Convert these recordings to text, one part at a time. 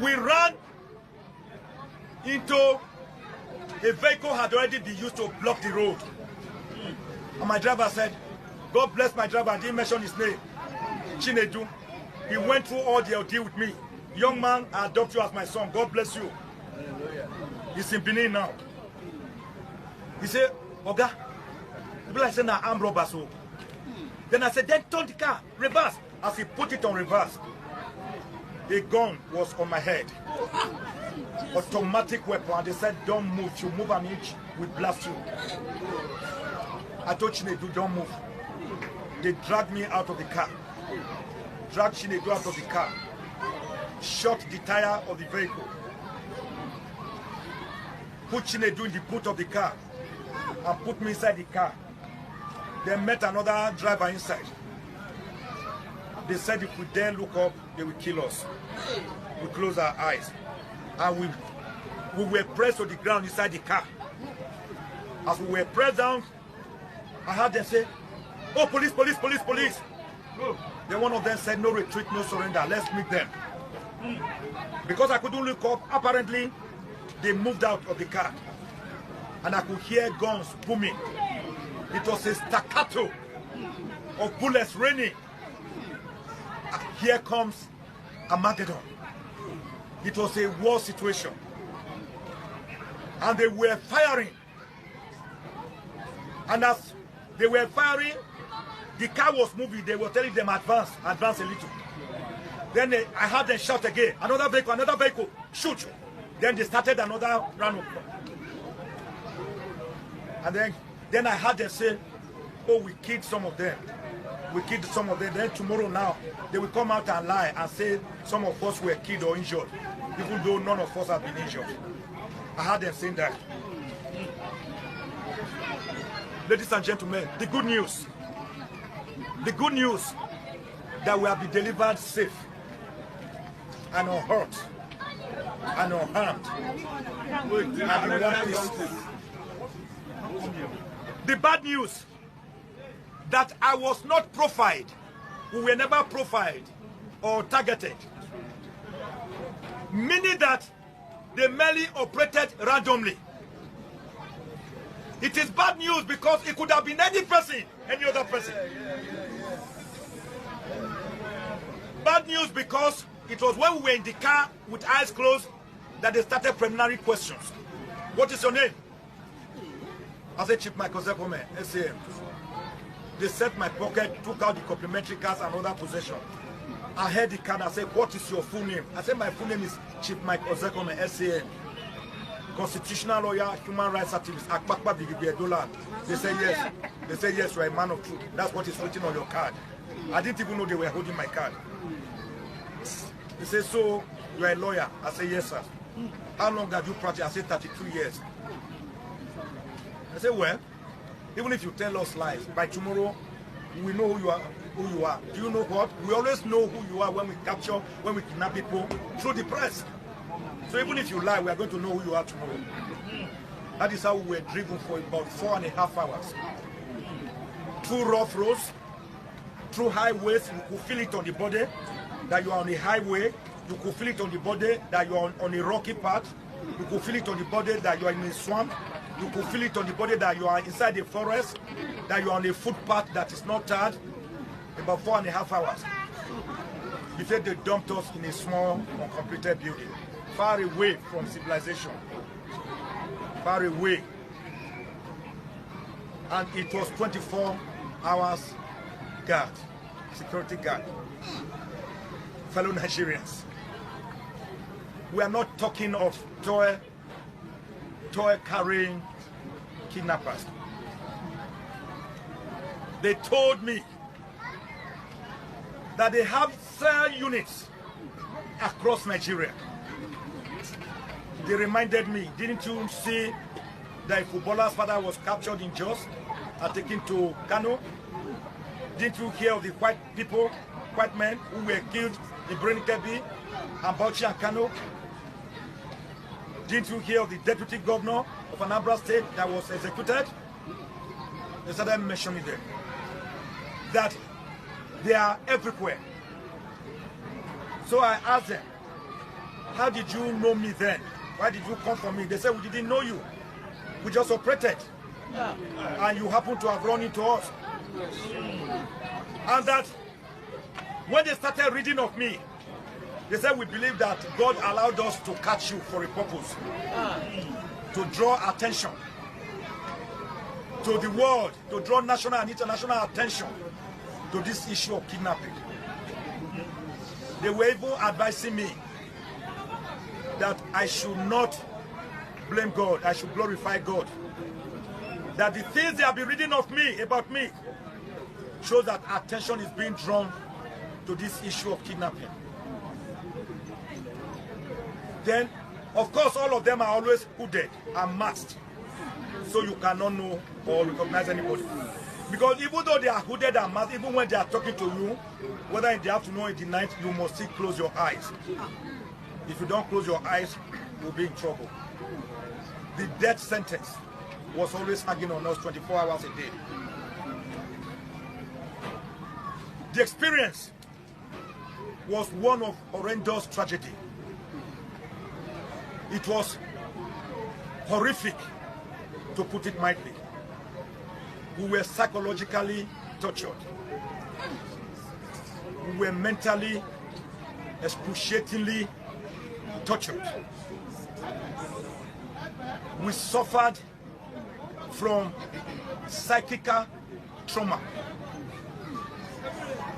We ran into a vehicle had already been used to block the road. And my driver said, God bless my driver, I didn't mention his name, Chinedu. He went through all the ordeal with me. Young man, I adopt you as my son. God bless you. He's in Benin now. He said, Oga, people like saying that I'm robber. So then I said, then turn the car, reverse. As he put it on reverse, a gun was on my head. Automatic weapon. And they said, don't move. If you move an inch, we blast you. I told Chinedu, don't move. They dragged me out of the car. Dragged Chinedu out of the car. Shot the tire of the vehicle. Put Chinedu in the boot of the car. And put me inside the car. Then met another driver inside. They said if we dare look up, they will kill us. We closed our eyes. And we were pressed to the ground inside the car. As we were pressed down, I heard them say, oh, police, police, police, police. Then one of them said, no retreat, no surrender, let's meet them. Because I couldn't look up, apparently, they moved out of the car. And I could hear guns booming. It was a staccato of bullets raining. Here comes Armageddon. It was a war situation. And they were firing. And as they were firing, the car was moving. They were telling them advance a little. Then I heard them shout again, another vehicle, shoot. Then they started another round of. And then I heard them say, oh, we killed some of them. We killed some of them. Then tomorrow now, they will come out and lie and say some of us were killed or injured, even though none of us have been injured. I heard them saying that. Ladies and gentlemen, the good news that we have been delivered safe and unhurt and unharmed. And in one piece. The bad news that I was not profiled. We were never profiled or targeted. Meaning that they merely operated randomly. It is bad news because it could have been any person, any other person. Bad news because it was when we were in the car with eyes closed that they started preliminary questions. What is your name? I said, Chief Michael Zekome, SAM. They set my pocket, took out the complimentary cards and other possession. I heard the card, I said, what is your full name? I said, my full name is Chief Michael Zekome, SAM. Constitutional lawyer, human rights activist, Akpakpa Bigibiadola. They said yes. They said yes, you are a man of truth. That's what is written on your card. I didn't even know they were holding my card. They said, so you are a lawyer? I said, yes, sir. How long have you practiced? I said, 32 years. I said, well, even if you tell us lies, by tomorrow, we know who you are. Do you know what? We always know who you are when we capture, when we kidnap people through the press. So even if you lie, we are going to know who you are tomorrow. That is how we were driven for about 4.5 hours. Through rough roads, through highways, you could feel it on the body that you are on a highway. You could feel it on the body that you are on a rocky path. You could feel it on the body that you are in a swamp. You could feel it on the body that you are inside the forest, that you are on a footpath that is not tarred. About 4.5 hours. Before they dumped us in a small, uncompleted building, far away from civilization. Far away. And it was 24 hours guard, security guard. Fellow Nigerians, we are not talking of toy carrying kidnappers. They told me that they have cell units across Nigeria. They reminded me, didn't you see that a footballer's father was captured in Jos and taken to Kano? Didn't you hear of the white men who were killed in Birnin Kebbi and Bauchi and Kano? Didn't you hear of the deputy governor of Anambra State that was executed? They started mentioning them. That they are everywhere. So I asked them, how did you know me then? Why did you come for me? They said, we didn't know you. We just operated. And you happen to have run into us. And that when they started reading of me, they said, we believe that God allowed us to catch you for a purpose. To draw attention to the world, to draw national and international attention to this issue of kidnapping. They were even advising me that I should not blame God, I should glorify God. That the things they have been reading of me, about me, shows that attention is being drawn to this issue of kidnapping. Then, of course, all of them are always hooded and masked, so you cannot know or recognize anybody. Because even though they are hooded and masked, even when they are talking to you, whether in the afternoon or in the night, you must still close your eyes. If you don't close your eyes, you'll be in trouble. The death sentence was always hanging on us 24 hours a day. The experience was one of horrendous tragedy. It was horrific, to put it mildly. We were psychologically tortured. We were mentally, excruciatingly tortured. We suffered from psychical trauma.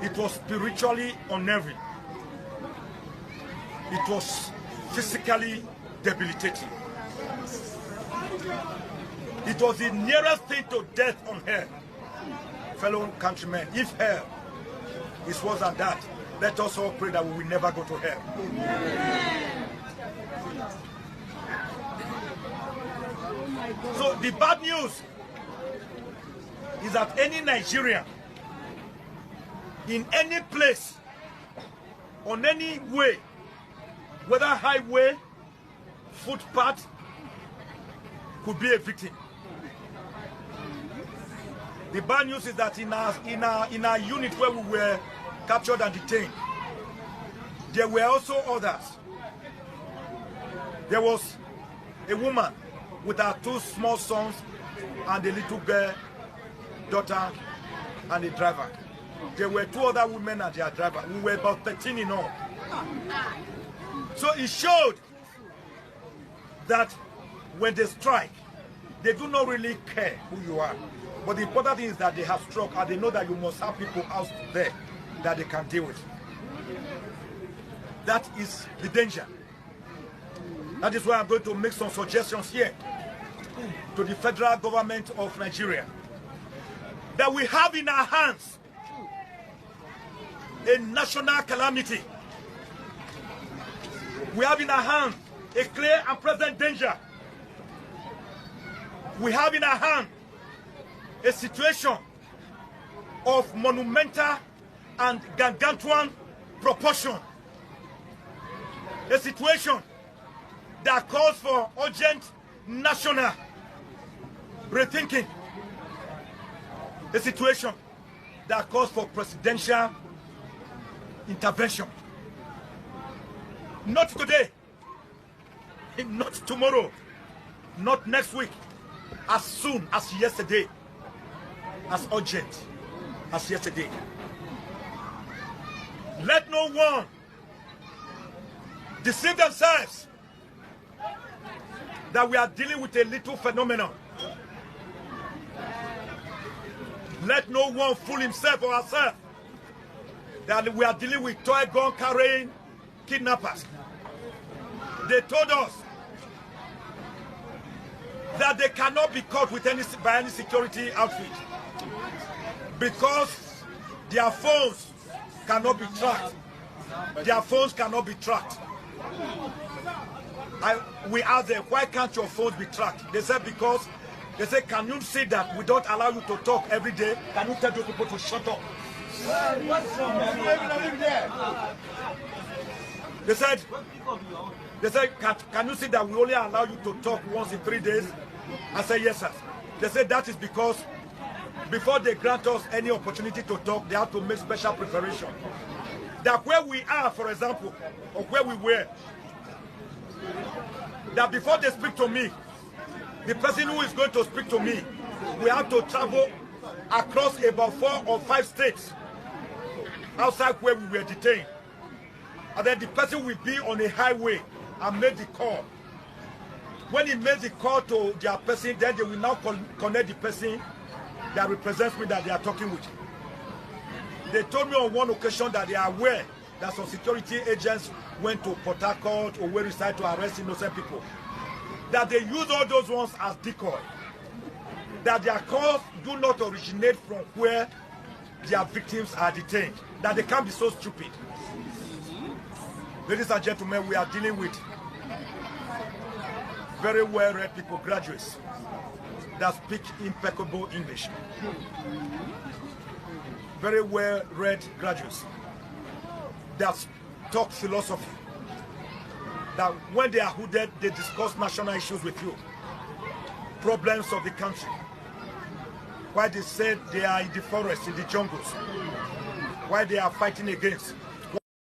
It was spiritually unnerving. It was physically debilitating. It was the nearest thing to death on earth. Fellow countrymen, if hell is worse than that, let us all pray that we will never go to hell. So the bad news is that any Nigerian in any place, on any way, whether highway, footpath, could be a victim. The bad news is that in our unit where we were captured and detained, there were also others. There was a woman with her 2 small sons and a little girl, daughter, and a driver. There were 2 other women and their driver. We were about 13 in all. So it showed that when they strike, they do not really care who you are. But the important thing is that they have struck and they know that you must have people out there that they can deal with. That is the danger. That is why I'm going to make some suggestions here to the federal government of Nigeria. That we have in our hands a national calamity. We have in our hands a clear and present danger. We have in our hand a situation of monumental and gargantuan proportion. A situation that calls for urgent national rethinking. A situation that calls for presidential intervention. Not today, not tomorrow, not next week, as soon as yesterday, as urgent as yesterday. Let no one deceive themselves that we are dealing with a little phenomenon. Let no one fool himself or herself that we are dealing with toy gun carrying kidnappers. They told us that they cannot be caught with by any security outfit because their phones cannot be tracked. Their phones cannot be tracked. We asked them, why can't your phones be tracked? They said, because they said, can you see that we don't allow you to talk every day? Can you tell those people to shut up? They said, can you see that we only allow you to talk once in 3 days? I said, yes, sir. They said that is because before they grant us any opportunity to talk, they have to make special preparation. That where we are, for example, or where we were, that before they speak to me, the person who is going to speak to me, we have to travel across about 4 or 5 states outside where we were detained. And then the person will be on a highway and make the call. When he makes the call to their person, then they will now connect the person that represents me that they are talking with. They told me on one occasion that they are aware that some security agents went to Port Harcourt or Owerri side to arrest innocent people. That they use all those ones as decoy. That their calls do not originate from where their victims are detained. That they can't be so stupid. Ladies and gentlemen, we are dealing with very well-read people, graduates, that speak impeccable English. Very well-read graduates that talk philosophy. That when they are hooded, they discuss national issues with you, problems of the country. Why they said they are in the forest, in the jungles, why they are fighting against